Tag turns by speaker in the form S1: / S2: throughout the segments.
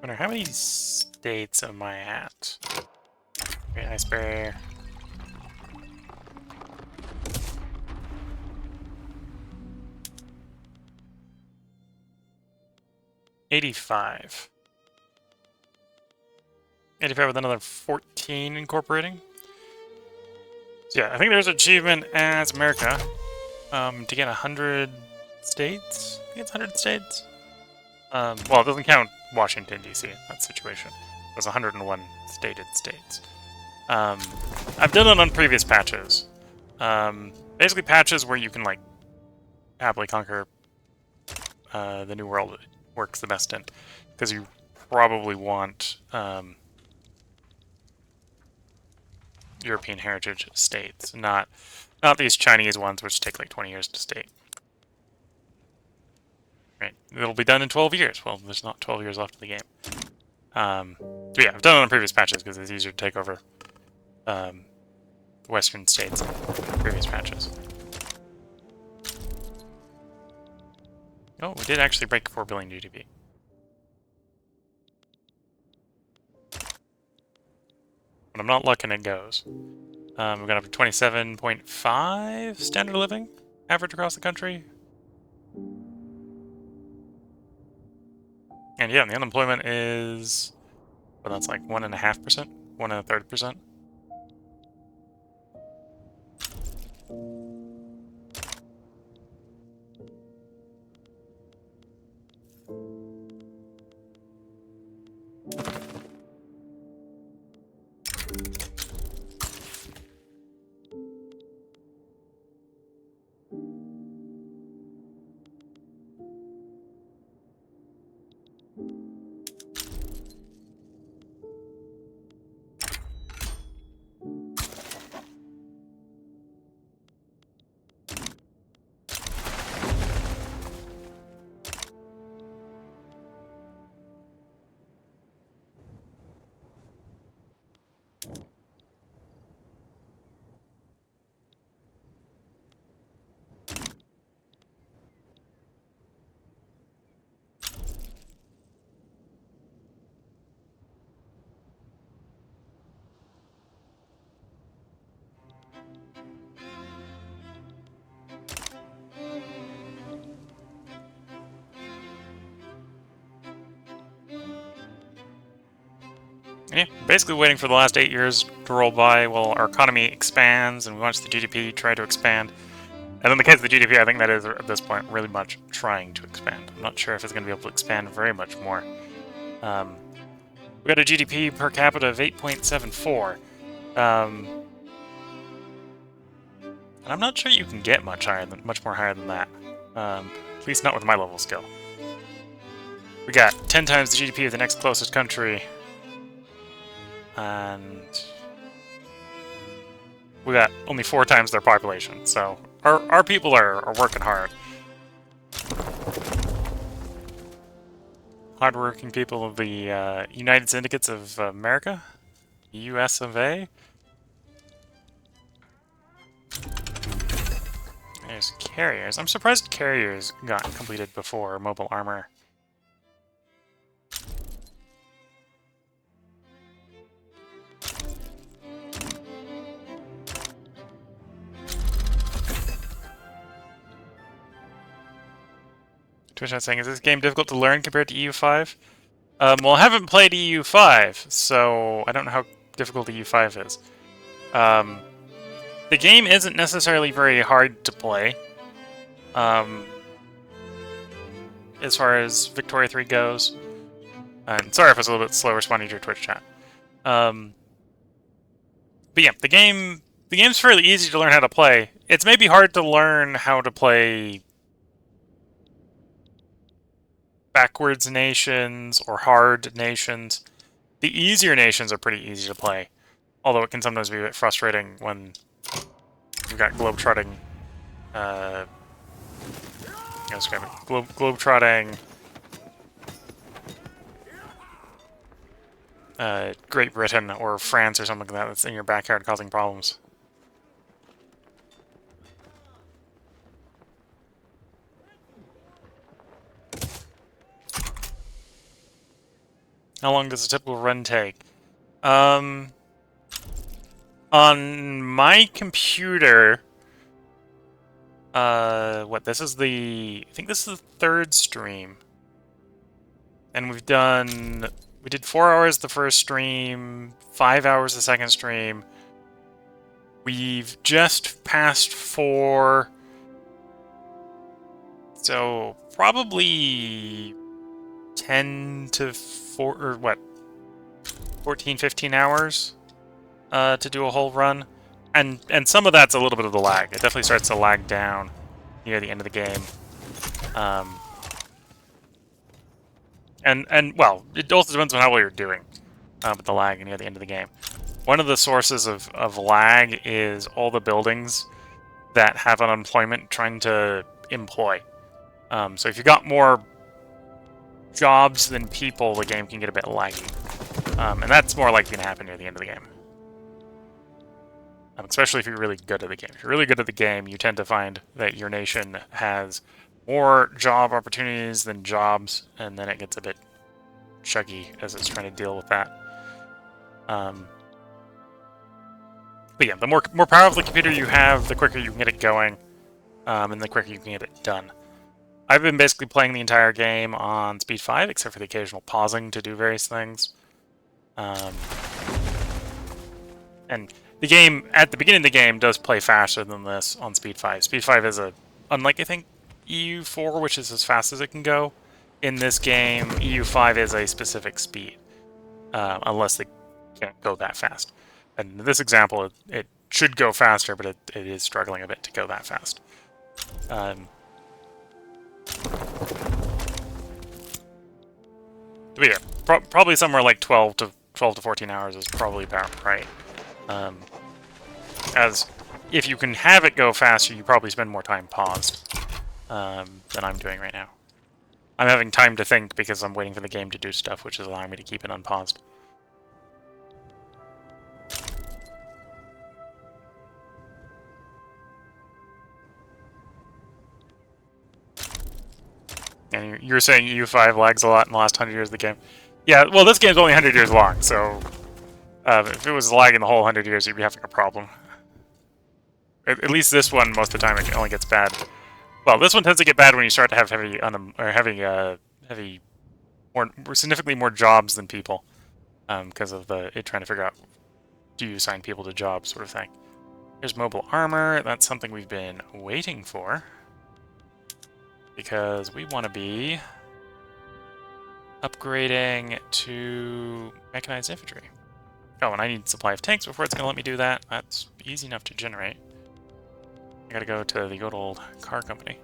S1: Wonder how many states am I at? Great Ice Barrier. $85. 85 with another 14 incorporating. So yeah, I think there's an achievement as America to get 100 states. I think it's 100 states. Well, it doesn't count Washington, D.C. in that situation. There's 101 stated states. I've done it on previous patches. Basically patches where you can, like, happily conquer the New World works the best in. Because you probably want European heritage states, not these Chinese ones which take like 20 years to state. Right, it'll be done in 12 years. Well, there's not 12 years left of the game. But yeah, I've done it on previous patches because it's easier to take over the Western states in previous patches. Oh, we did actually break 4 billion GDP. When I'm not looking, it goes. We've gone up to 27.5 standard of living average across the country. And yeah, and the unemployment is, well, that's like 1.5%, 1.33%. Yeah, basically waiting for the last 8 years to roll by while our economy expands and we watch the GDP try to expand. And in the case of the GDP, I think that is, at this point, really much trying to expand. I'm not sure if it's going to be able to expand very much more. We got a GDP per capita of 8.74. And I'm not sure you can get much more higher than that. At least not with my level of skill. We got 10 times the GDP of the next closest country. And we got only 4 times their population, so our people are working hard. Hardworking people of the United Syndicates of America, US of A. There's carriers. I'm surprised carriers got completed before mobile armor. Twitch saying, is this game difficult to learn compared to EU5? Well, I haven't played EU5, so I don't know how difficult EU5 is. The game isn't necessarily very hard to play. As far as Victoria 3 goes. And sorry if I was a little bit slow responding to your Twitch chat. But yeah, the game's fairly easy to learn how to play. It's maybe hard to learn how to play backwards nations or hard nations. The easier nations are pretty easy to play, although it can sometimes be a bit frustrating when you've got globetrotting, globetrotting Great Britain or France or something like that that's in your backyard causing problems. How long does a typical run take? On my computer, what, this is I think this is the third stream. And we did 4 hours the first stream, 5 hours the second stream. We've just passed 4, so probably 10 to 4, or what, 14, 15 hours to do a whole run. And some of that's a little bit of the lag. It definitely starts to lag down near the end of the game. And well, it also depends on how well you're doing with the lag near the end of the game. One of the sources of lag is all the buildings that have unemployment trying to employ. So if you got more jobs than people, the game can get a bit laggy. And that's more likely to happen near the end of the game. Especially if you're really good at the game. If you're really good at the game, you tend to find that your nation has more job opportunities than jobs, and then it gets a bit chuggy as it's trying to deal with that. But yeah, the more powerful the computer you have, the quicker you can get it going, and the quicker you can get it done. I've been basically playing the entire game on speed 5, except for the occasional pausing to do various things. And the game, at the beginning of the game, does play faster than this on speed 5. Speed 5 is unlike, I think, EU4, which is as fast as it can go. In this game, EU5 is a specific speed, unless they can't go that fast. And in this example, it should go faster, but it is struggling a bit to go that fast. But yeah, probably somewhere like 12 to 14 hours is probably about right. As if you can have it go faster, you probably spend more time paused than I'm doing right now. I'm having time to think because I'm waiting for the game to do stuff, which is allowing me to keep it unpaused. And you're saying EU5 lags a lot in the last 100 years of the game. Yeah, well, this game's only 100 years long, so if it was lagging the whole 100 years, you'd be having a problem. At least this one, most of the time, it only gets bad. Well, this one tends to get bad when you start to have significantly more jobs than people, because of it trying to figure out, do you assign people to jobs, sort of thing. Here's mobile armor. That's something we've been waiting for, because we want to be upgrading to mechanized infantry. Oh, and I need supply of tanks before it's going to let me do that. That's easy enough to generate. I gotta go to the good old car company.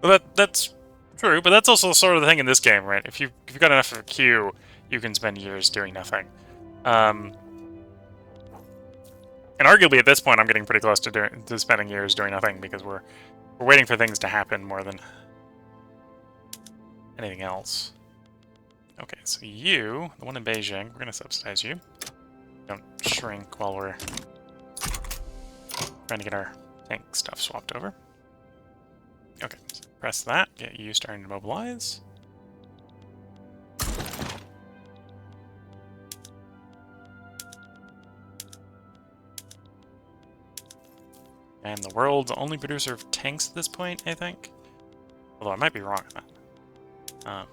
S1: Well, that's true, but that's also sort of the thing in this game, right? If you've got enough of a queue, you can spend years doing nothing. And arguably at this point, I'm getting pretty close to spending years doing nothing, because we're waiting for things to happen more than anything else. Okay, so you, the one in Beijing, we're gonna subsidize you. Don't shrink while we're trying to get our tank stuff swapped over. Okay, so press that, get you starting to mobilize. And the world's only producer of tanks at this point, I think. Although I might be wrong on that.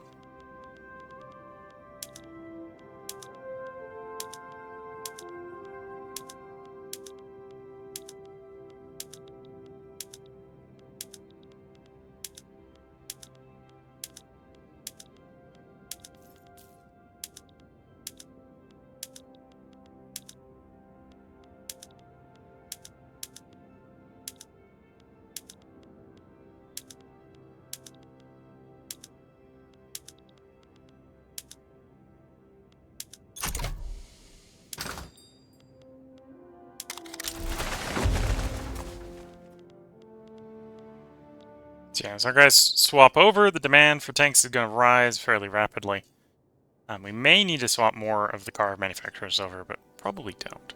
S1: So yeah, as our guys swap over, the demand for tanks is going to rise fairly rapidly. We may need to swap more of the car manufacturers over, but probably don't.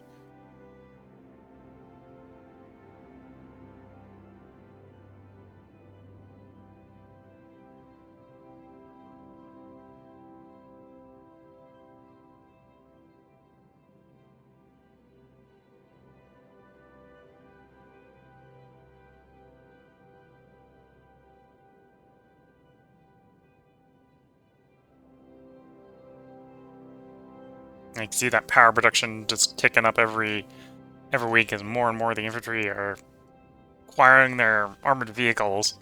S1: You can see that power production just ticking up every week as more and more of the infantry are acquiring their armored vehicles.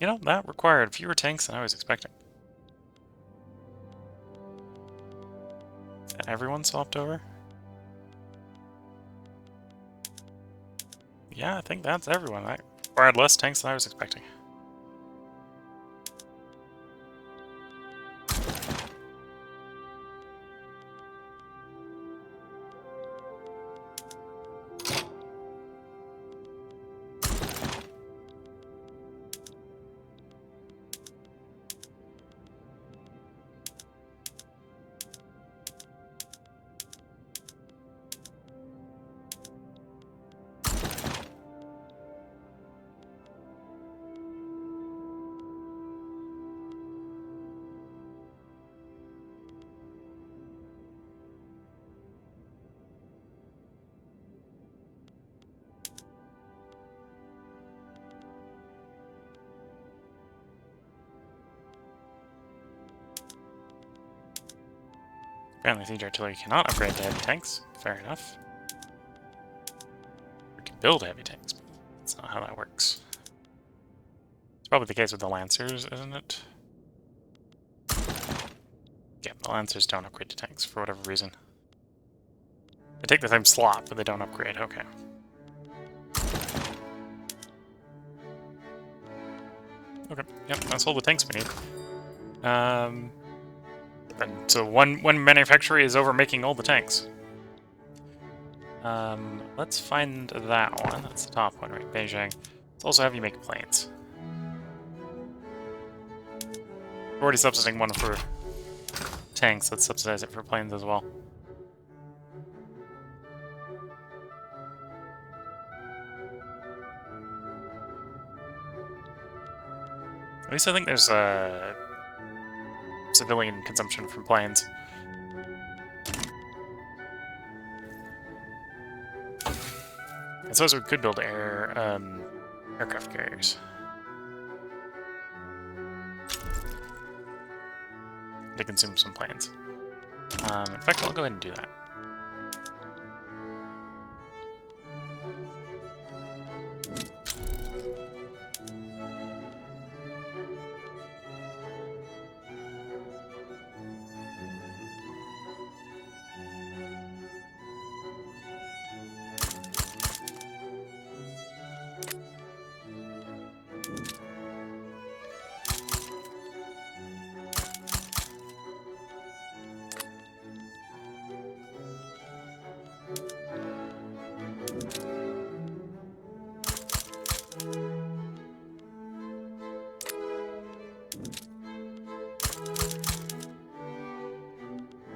S1: You know, that required fewer tanks than I was expecting. Is that everyone swapped over? Yeah, I think that's everyone. That required less tanks than I was expecting. Apparently siege artillery cannot upgrade to heavy tanks. Fair enough. We can build heavy tanks, but that's not how that works. It's probably the case with the Lancers, isn't it? Yeah, the Lancers don't upgrade to tanks for whatever reason. They take the same slot, but they don't upgrade. Okay. Okay, yep, that's all the tanks we need. And so one manufacturer is over making all the tanks. Let's find that one. That's the top one, right? Beijing. Let's also have you make planes. We're already subsidizing one for tanks. Let's subsidize it for planes as well. At least I think there's civilian consumption from planes. I suppose we could build aircraft carriers. To consume some planes. In fact, I'll go ahead and do that.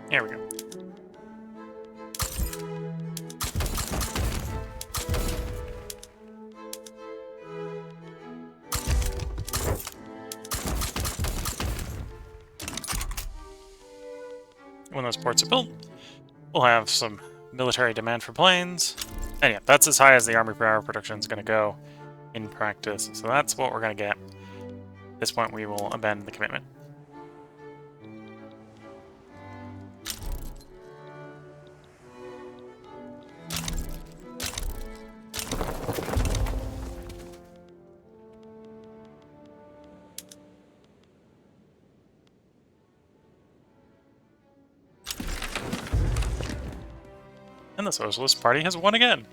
S1: Here we go. When those ports are built, we'll have some military demand for planes. And yeah, that's as high as the army power production is going to go in practice. So that's what we're going to get. At this point, we will abandon the commitment. And the Socialist Party has won again.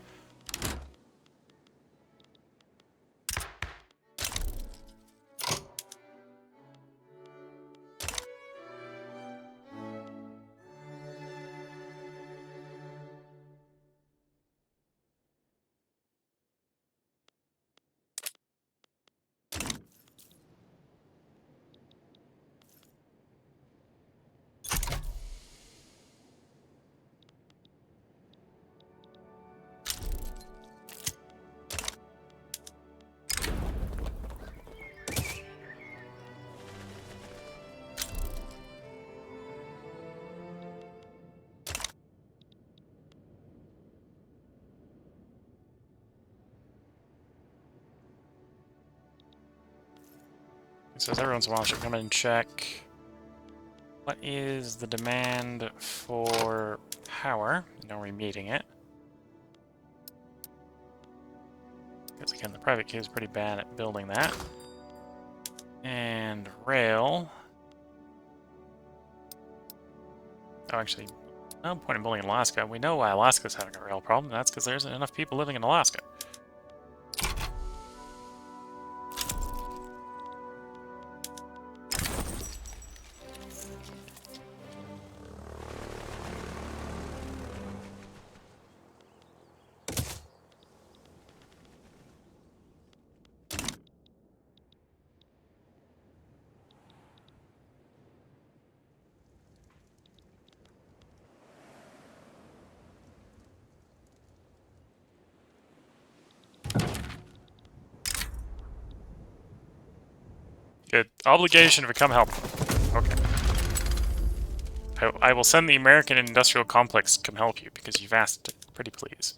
S1: says every once in a while should come in and check what is the demand for power. Now we're meeting it. Because again, the private queue is pretty bad at building that. And rail. Oh, actually, no point in building in Alaska. We know why Alaska's having a rail problem. That's because there isn't enough people living in Alaska. Good. Obligation to become help. Okay. I will send the American industrial complex to come help you because you've asked it. Pretty please.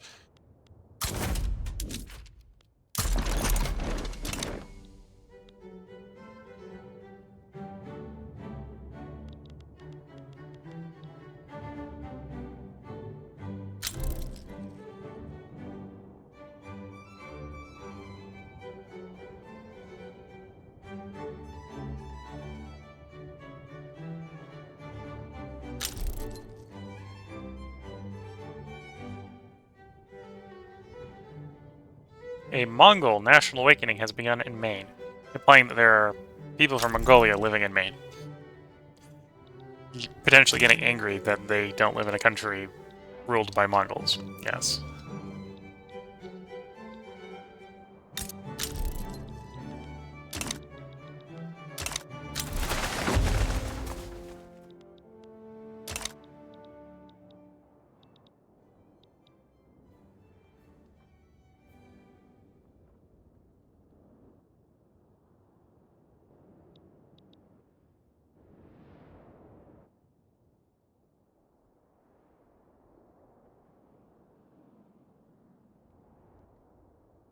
S1: A Mongol national awakening has begun in Maine, implying that there are people from Mongolia living in Maine. Potentially getting angry that they don't live in a country ruled by Mongols. Yes.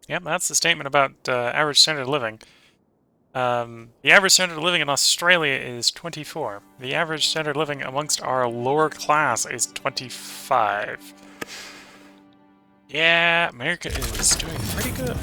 S1: Yep, that's the statement about average standard of living. The average standard of living in Australia is 24. The average standard of living amongst our lower class is 25. Yeah, America is doing pretty good.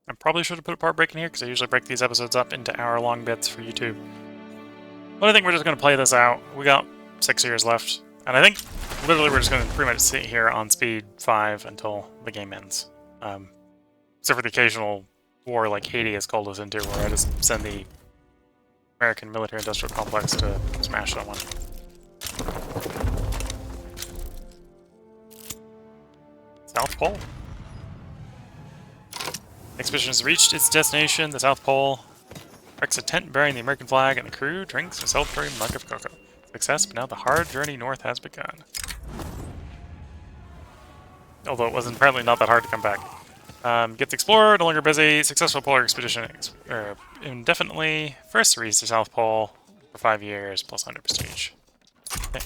S1: I probably should have put a part break in here because I usually break these episodes up into hour-long bits for YouTube. But I think we're just going to play this out. We got 6 years left. And I think literally we're just going to pretty much sit here on speed 5 until the game ends. Except for the occasional war like Haiti has called us into, where I just send the American military-industrial complex to smash someone. South Pole? Expedition has reached its destination, the South Pole. Erects a tent bearing the American flag, and the crew drinks a celebratory mug of cocoa. Success, but now the hard journey north has begun. Although it was apparently not that hard to come back. Get the explorer, no longer busy. Successful polar expedition indefinitely. First to reach the South Pole for 5 years, plus 100 prestige. Okay.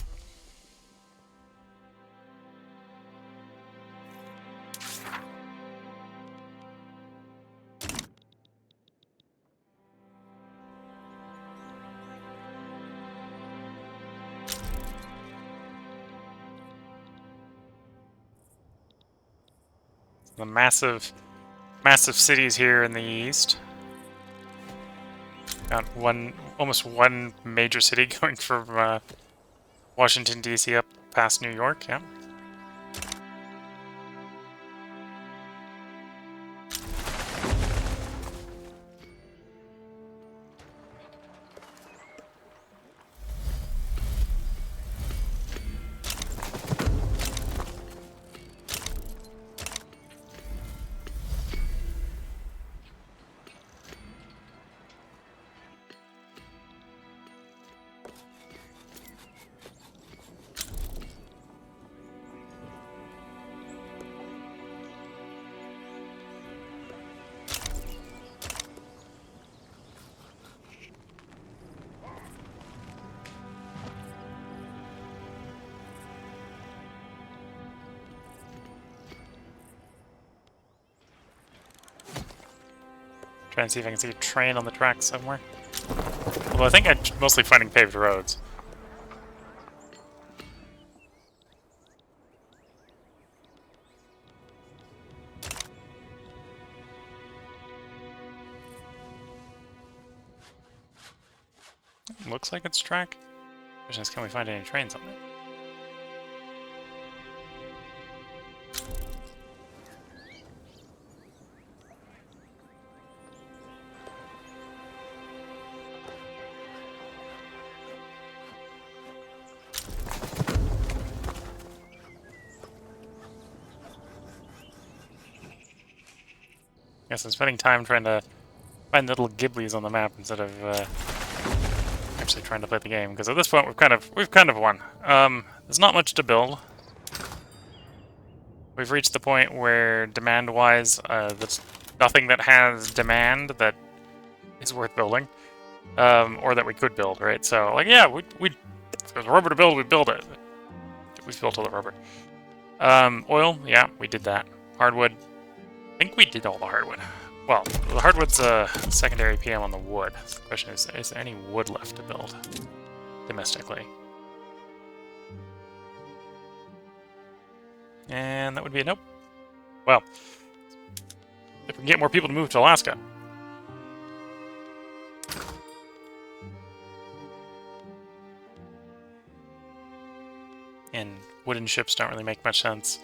S1: The massive cities here in the east. Got almost one major city going from Washington, D.C. up past New York, yeah. Try and see if I can see a train on the tracks somewhere. Although I think I'm mostly finding paved roads. Looks like it's track. Question is, can we find any trains on it? Guess I'm spending time trying to find little Ghiblies on the map instead of actually trying to play the game. Because at this point, we've kind of won. There's not much to build. We've reached the point where demand-wise, there's nothing that has demand that is worth building, or that we could build, right? So, like, yeah, if there's rubber to build, we build it. We've built all the rubber. Oil, yeah, we did that. Hardwood, I think we did all the hardwood. Well, the hardwood's a secondary PM on the wood. So the question is there any wood left to build domestically? And that would be a nope. Well, if we can get more people to move to Alaska. And wooden ships don't really make much sense.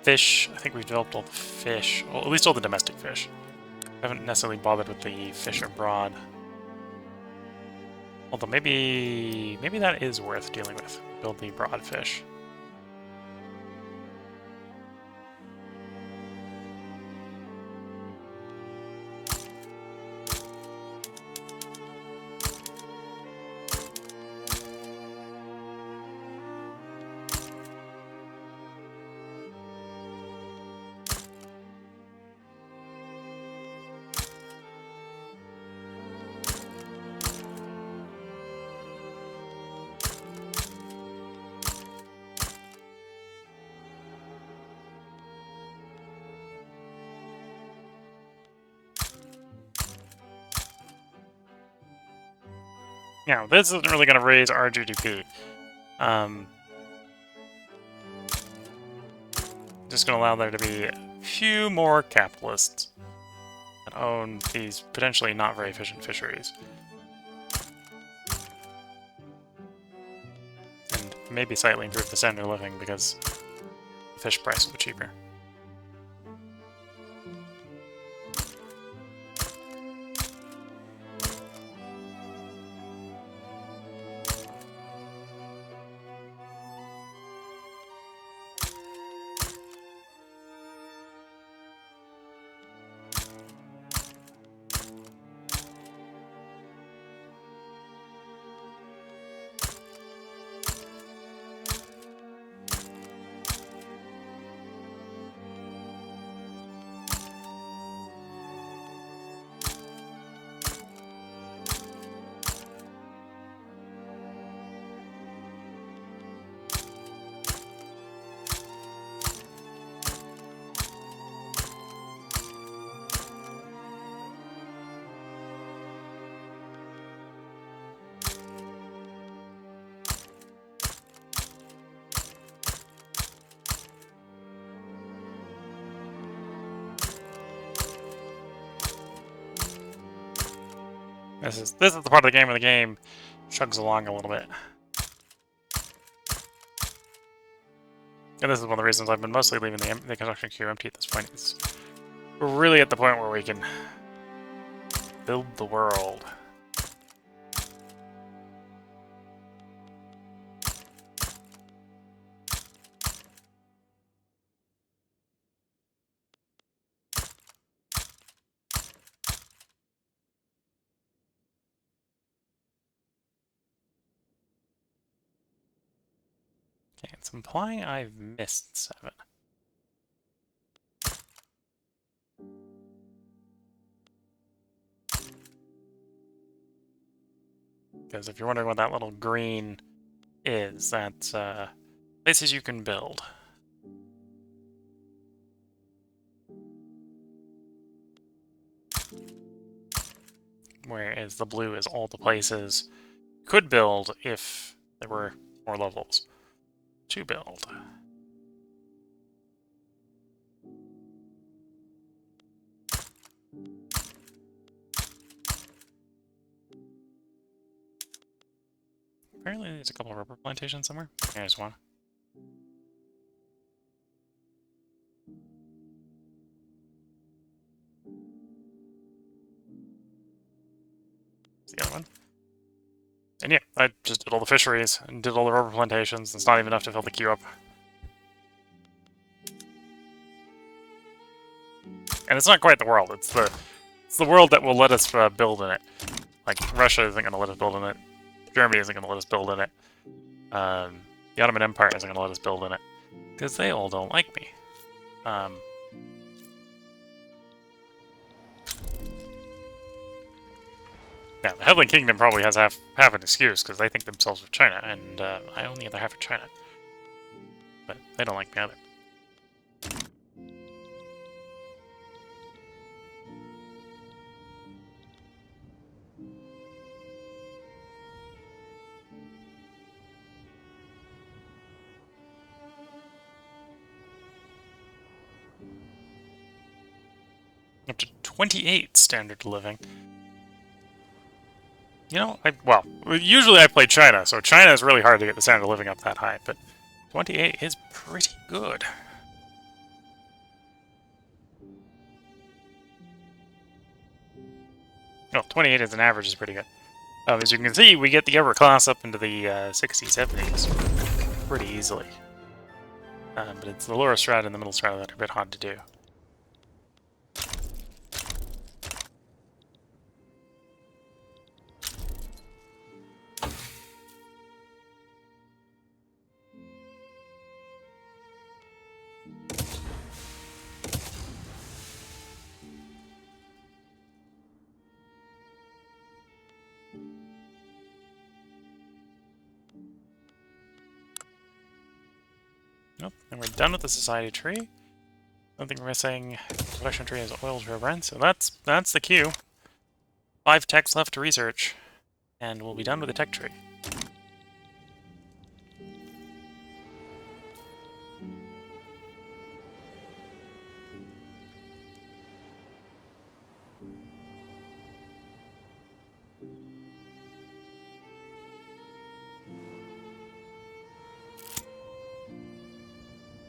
S1: Fish, I think we've developed all the fish. Well, at least all the domestic fish. I haven't necessarily bothered with the fish abroad. Although maybe that is worth dealing with. Build the broad fish. Yeah, this isn't really going to raise our GDP. Just going to allow there to be a few more capitalists that own these potentially not very efficient fisheries. And maybe slightly improve the standard of living because the fish price will be cheaper. This is the part of the game where the game chugs along a little bit. And this is one of the reasons I've been mostly leaving the construction queue empty at this point. We're really at the point where we can build the world. Okay, it's implying I've missed 7. Because if you're wondering what that little green is, that's places you can build. whereas the blue is all the places you could build if there were more levels to build. Apparently there's a couple of rubber plantations somewhere. There's one. There's the other one. And yeah, I just did all the fisheries and did all the rubber plantations. It's not even enough to fill the queue up. And it's not quite the world. It's the world that will let us build in it. Like, Russia isn't going to let us build in it. Germany isn't going to let us build in it. The Ottoman Empire isn't going to let us build in it. Because they all don't like me. Yeah, the Headland Kingdom probably has half an excuse, because they think themselves of China, and I own the other half of China. But they don't like me either. Up to 28 standard living. You know, well, usually I play China, so China is really hard to get the standard of living up that high, but 28 is pretty good. No, 28 as an average is pretty good. As you can see, we get the upper class up into the 60s, 70s pretty easily. But it's the lower strata and the middle strata that are a bit hard to do. Nope, and we're done with the society tree. One thing we're missing, production tree is oil to Brent, so that's the queue. 5 techs left to research, and we'll be done with the tech tree.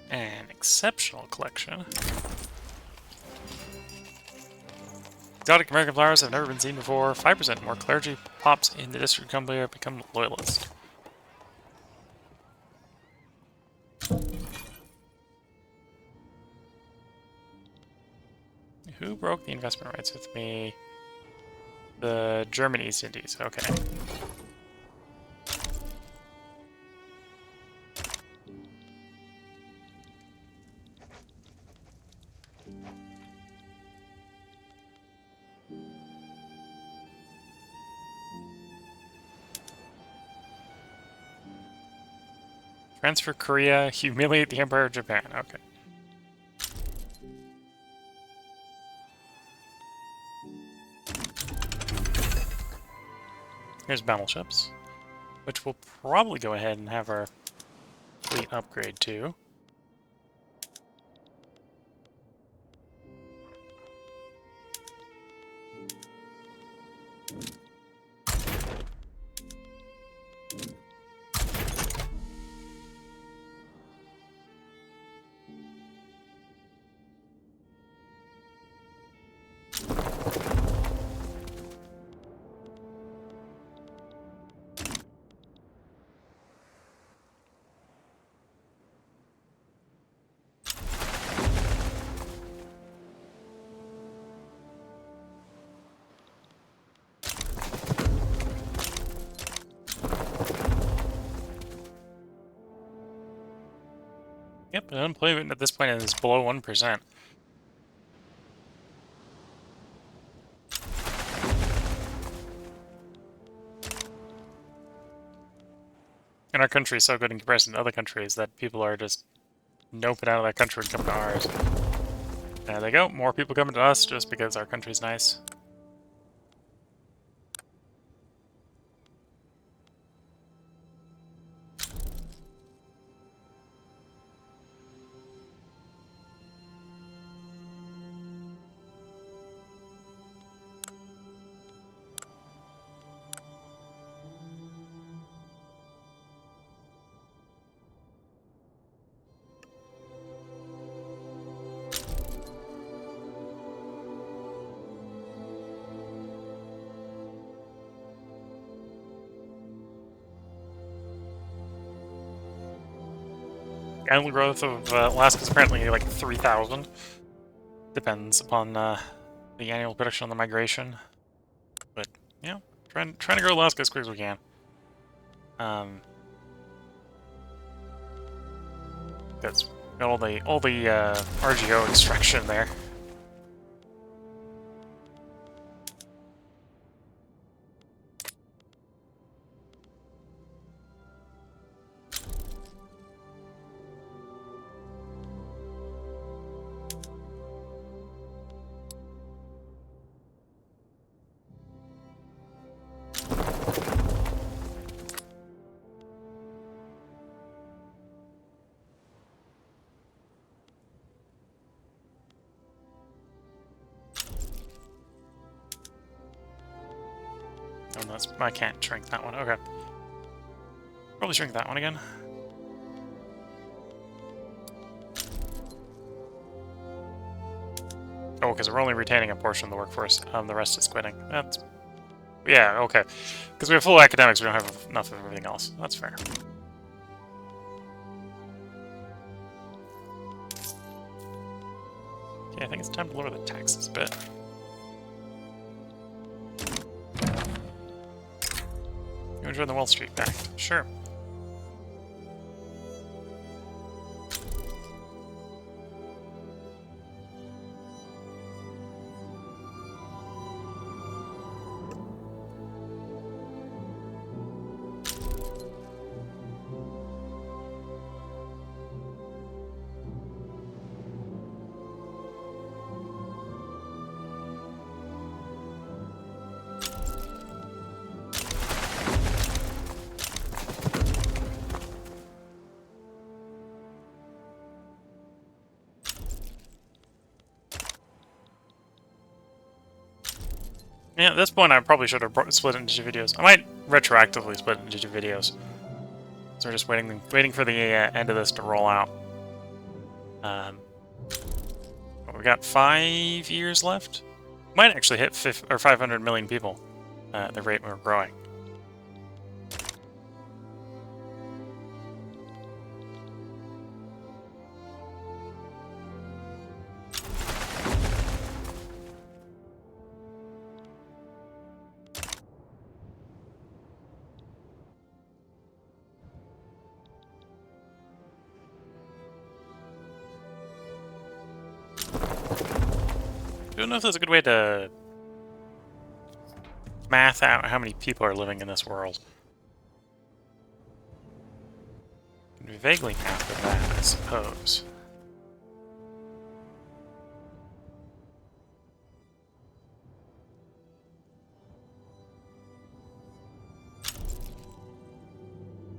S1: An exceptional collection. Exotic American flowers have never been seen before. 5% more clergy pops in the district company become loyalist. Who broke the investment rights with me? The German East Indies, okay. Transfer Korea, humiliate the Empire of Japan, okay. Here's battleships, which we'll probably go ahead and have our fleet upgrade to. Yep, unemployment at this point is below 1%. And our country is so good in comparison to other countries that people are just noping out of that country and coming to ours. There they go, more people coming to us just because our country's nice. annual growth of Alaska is apparently like 3,000. Depends upon the annual production on the migration. But, yeah, trying to grow Alaska as quick as we can. That's got all the RGO extraction there. Oh, no, I can't shrink that one. Okay. Probably shrink that one again. Oh, because we're only retaining a portion of the workforce. The rest is quitting. That's... Yeah, okay. Because we have full academics, we don't have enough of everything else. That's fair. Okay, I think it's time to lower the taxes a bit. You enjoy the Wall Street back? Sure. Yeah, at this point I probably should have split it into 2 videos. I might retroactively split it into 2 videos. So we're just waiting for the end of this to roll out. We got 5 years left. Might actually hit 500 million people at the rate we're growing. I don't know if there's a good way to math out how many people are living in this world. Can we vaguely math that, I suppose.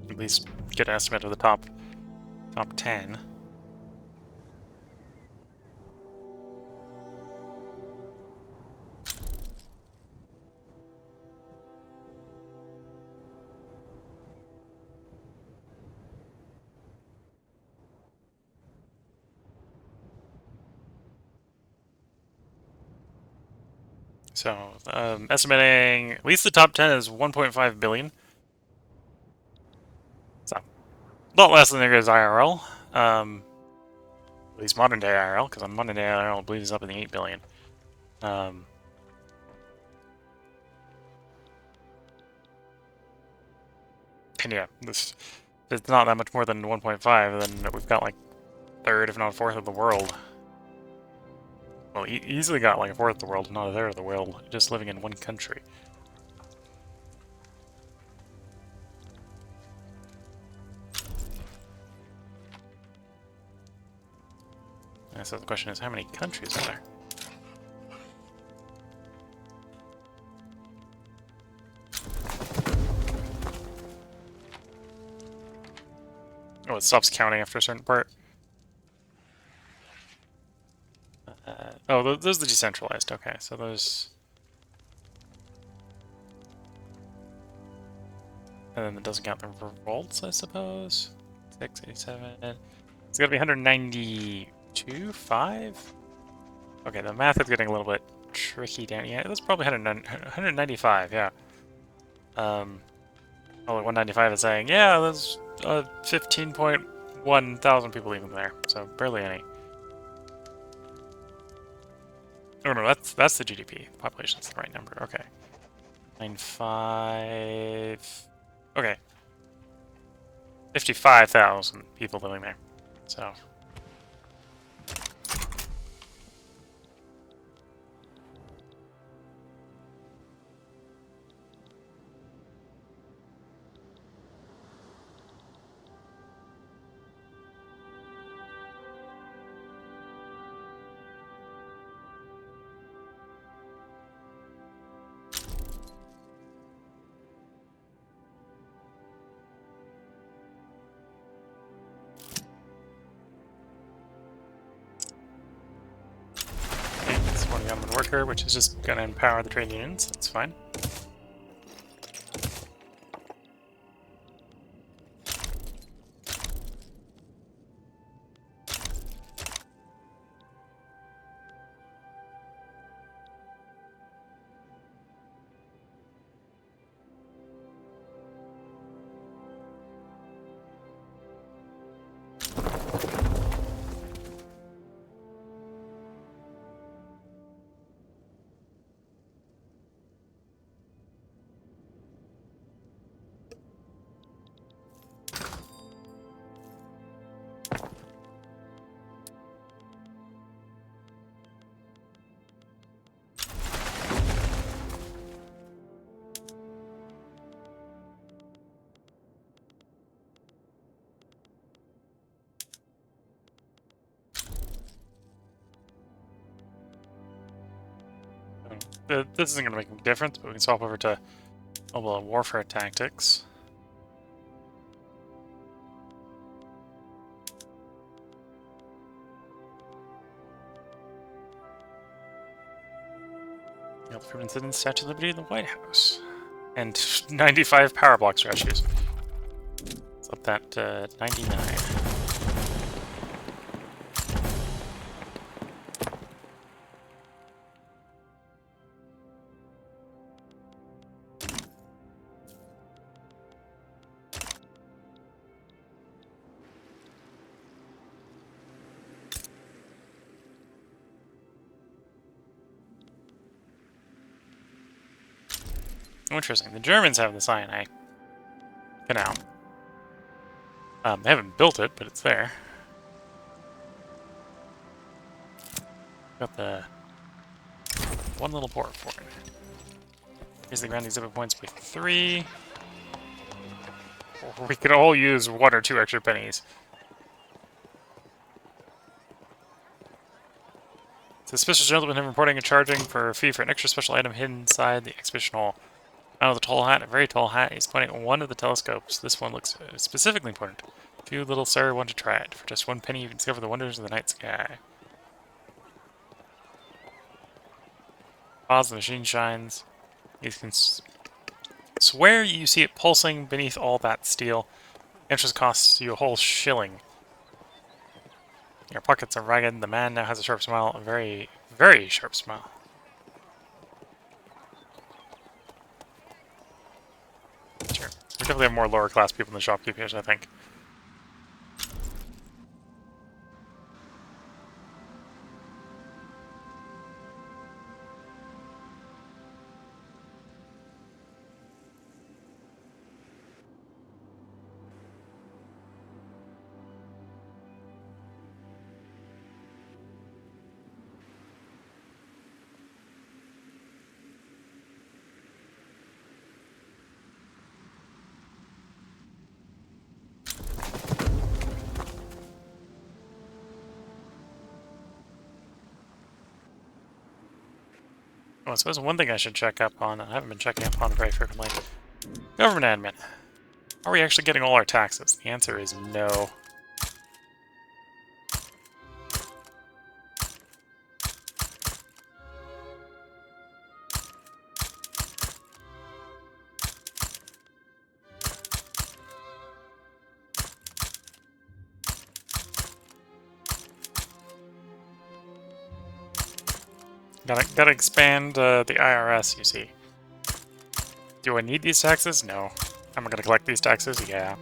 S1: At least get an estimate of the top 10. So, estimating at least the top 10 is 1.5 billion. So, a lot less than there is IRL. At least modern day IRL, because on modern day IRL, I believe it's up in the 8 billion. And yeah, it's not that much more than 1.5, then we've got like a third, if not a fourth of the world. Well, easily got like a fourth of the world, not a third of the world, just living in one country. So the question is, how many countries are there? Oh, it stops counting after a certain part. Oh, those are the decentralized. Okay, so those... And then it doesn't count the revolts, I suppose. 687. It's got to be 192, 5? Okay, the math is getting a little bit tricky down. Yeah, that's probably 195, yeah. Only 195 is saying, yeah, that's 15.1 1,000 people living there, so barely any. Oh no, that's the GDP. Population's the right number. Okay. 95. Okay. 55,000 people living there. So. It's one government worker, which is just going to empower the trade unions. That's fine. This isn't going to make a difference, but we can swap over to mobile warfare tactics. Permanent citizen Statue of Liberty in the White House. And 95 power block statues. Let's up that to 99. Interesting. The Germans have the Sinai Canal. They haven't built it, but it's there. Got the one little port for it. Here's the ground exhibit points with 3. We could all use 1 or 2 extra pennies. Suspicious gentleman have reporting and charging for a fee for an extra special item hidden inside the exhibition hall. Out of the tall hat, a very tall hat. He's pointing at one of the telescopes. This one looks specifically important. If you, little sir, want to try it, for just 1 penny you can discover the wonders of the night sky. Pause, the machine shines. You can swear you see it pulsing beneath all that steel. Entrance costs you a whole shilling. Your pockets are ragged. The man now has a sharp smile. A very, very sharp smile. Sure. We definitely have more lower class people than shopkeepers, I think. Oh, I suppose one thing I should check up on, I haven't been checking up on very frequently. Government admin. Are we actually getting all our taxes? The answer is no. Gotta expand the IRS, you see. Do I need these taxes? No. Am I gonna collect these taxes? Yeah.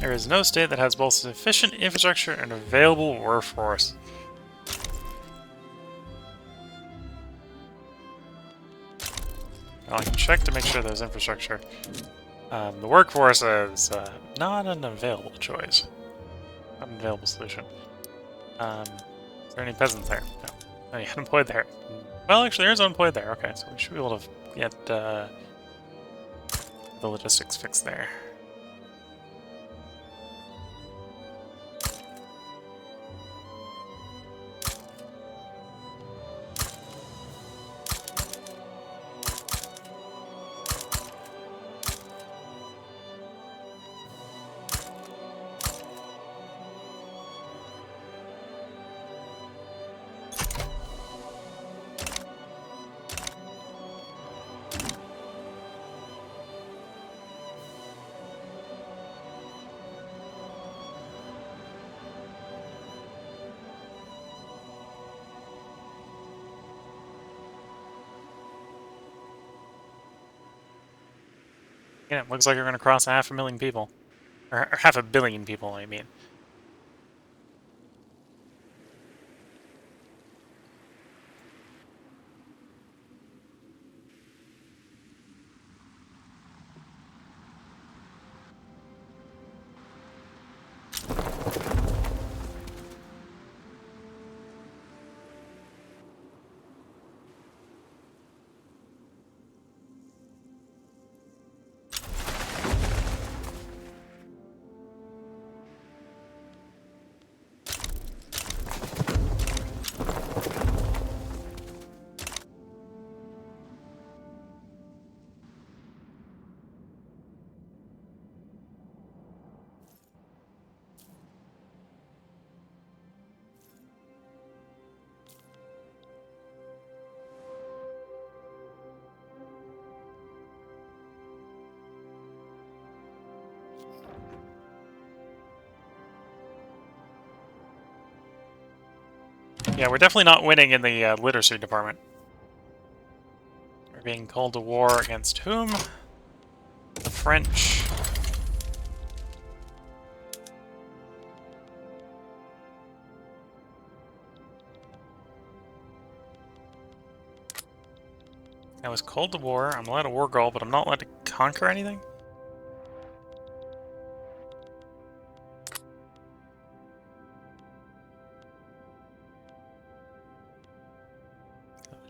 S1: There is no state that has both sufficient infrastructure and available workforce. Well, I can check to make sure there's infrastructure. The workforce is not an available choice. Not an available solution. Is there any peasants there? No. Any unemployed there? Well, actually, there's unemployed there. Okay, so we should be able to get the logistics fixed there. Yeah, it looks like we're going to cross 500,000 people. Or 500 million people, I mean. Yeah, we're definitely not winning in the literacy department. We're being called to war against whom? The French. I was called to war. I'm allowed a war goal, but I'm not allowed to conquer anything?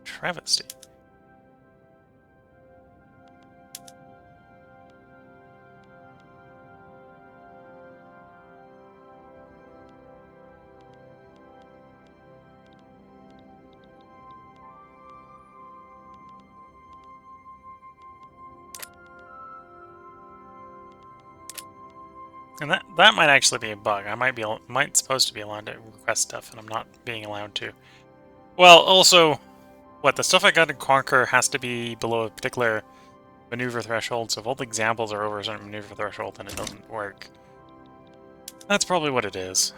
S1: Travesty. And that might actually be a bug. I might supposed to be allowed to request stuff, and I'm not being allowed to. Well, also, what, the stuff I got to conquer has to be below a particular maneuver threshold, so if all the examples are over a certain maneuver threshold, then it doesn't work. That's probably what it is.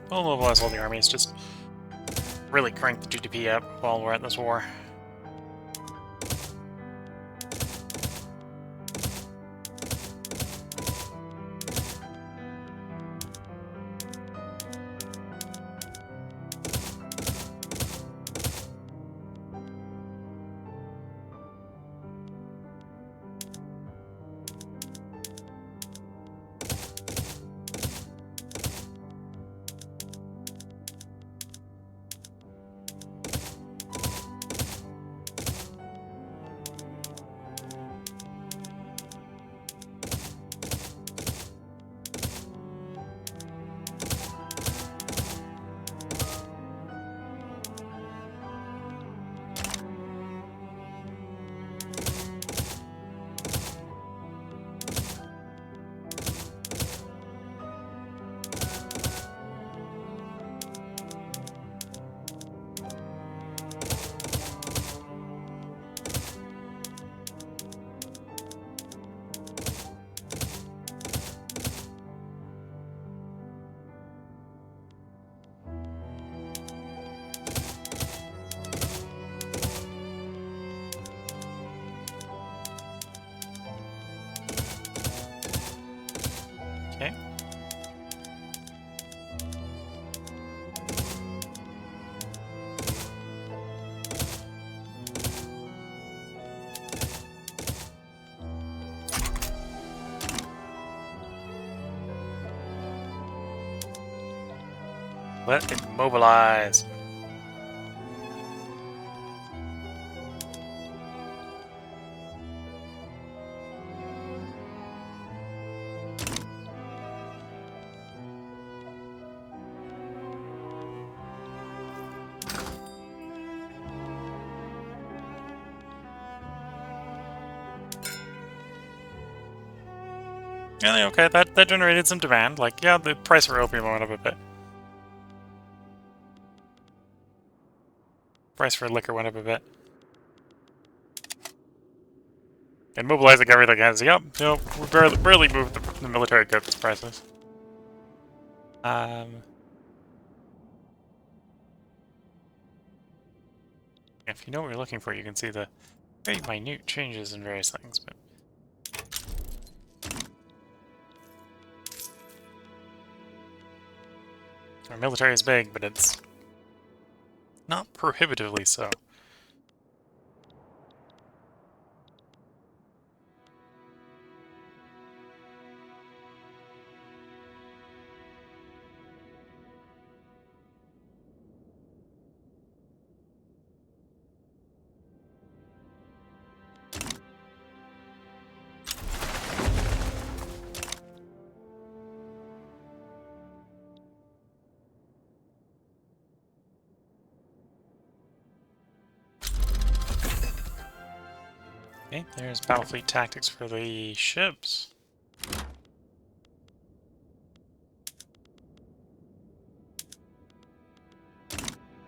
S1: We'll mobilize all the armies, just really crank the GDP up while we're at this war. Okay. Let it mobilize. Yeah, okay, that generated some demand. Like, yeah, the price for opium went up a bit. Price for liquor went up a bit. And mobilizing everything has, yep, we barely moved the military goods prices. If you know what you're looking for, you can see the very minute changes in various things, but our military is big, but it's not prohibitively so. Okay, there's Battlefleet tactics for the ships.